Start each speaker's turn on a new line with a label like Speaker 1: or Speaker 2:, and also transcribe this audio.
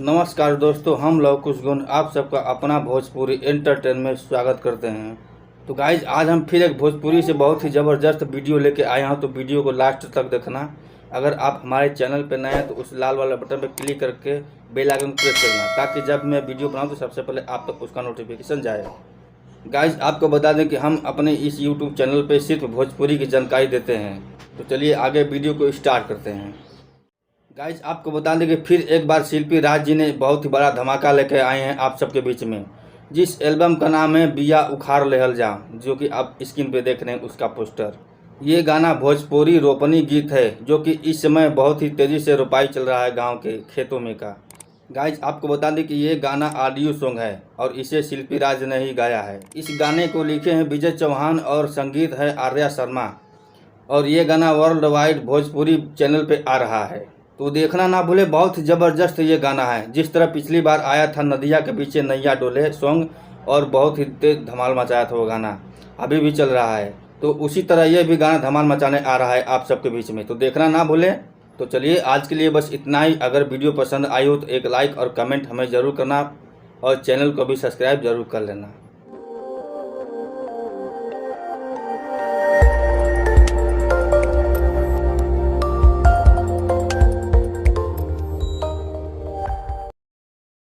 Speaker 1: नमस्कार दोस्तों, हम लव कुश गुण आप सबका अपना भोजपुरी एंटरटेनमेंट में स्वागत करते हैं। तो गाइज आज हम फिर एक भोजपुरी से बहुत ही ज़बरदस्त वीडियो लेके आए हैं, तो वीडियो को लास्ट तक देखना। अगर आप हमारे चैनल पर नए हैं तो उस लाल वाले बटन पर क्लिक करके बेल आइकन प्रेस करना, ताकि जब मैं वीडियो बनाऊँ तो सबसे पहले आप तक उसका नोटिफिकेशन जाए। गाइज आपको बता दें कि हम अपने इस यूट्यूब चैनल पर सिर्फ भोजपुरी की जानकारी देते हैं। तो चलिए आगे वीडियो को स्टार्ट करते हैं। गाइज आपको बता दें कि फिर एक बार शिल्पी राज जी ने बहुत ही बड़ा धमाका लेकर आए हैं आप सबके बीच में, जिस एल्बम का नाम है बिया उखाड़ लेहल जा, जो कि आप स्क्रीन पे देख रहे हैं उसका पोस्टर। ये गाना भोजपुरी रोपनी गीत है, जो कि इस समय बहुत ही तेज़ी से रोपाई चल रहा है गांव के खेतों में का। गाइज आपको बता दें कि ये गाना ऑडियो सॉन्ग है और इसे शिल्पी राज ने ही गाया है। इस गाने को लिखे हैं विजय चौहान और संगीत है आर्या शर्मा, और ये गाना वर्ल्ड वाइड भोजपुरी चैनल पे आ रहा है, तो देखना ना भूले। बहुत ज़बरदस्त ये गाना है। जिस तरह पिछली बार आया था नदिया के पीछे नैया डोले सॉन्ग, और बहुत ही तेज धमाल मचाया था वो गाना, अभी भी चल रहा है, तो उसी तरह ये भी गाना धमाल मचाने आ रहा है आप सबके बीच में, तो देखना ना भूलें। तो चलिए आज के लिए बस इतना ही। अगर वीडियो पसंद आई हो तो एक लाइक और कमेंट हमें ज़रूर करना, और चैनल को भी सब्सक्राइब जरूर कर लेना।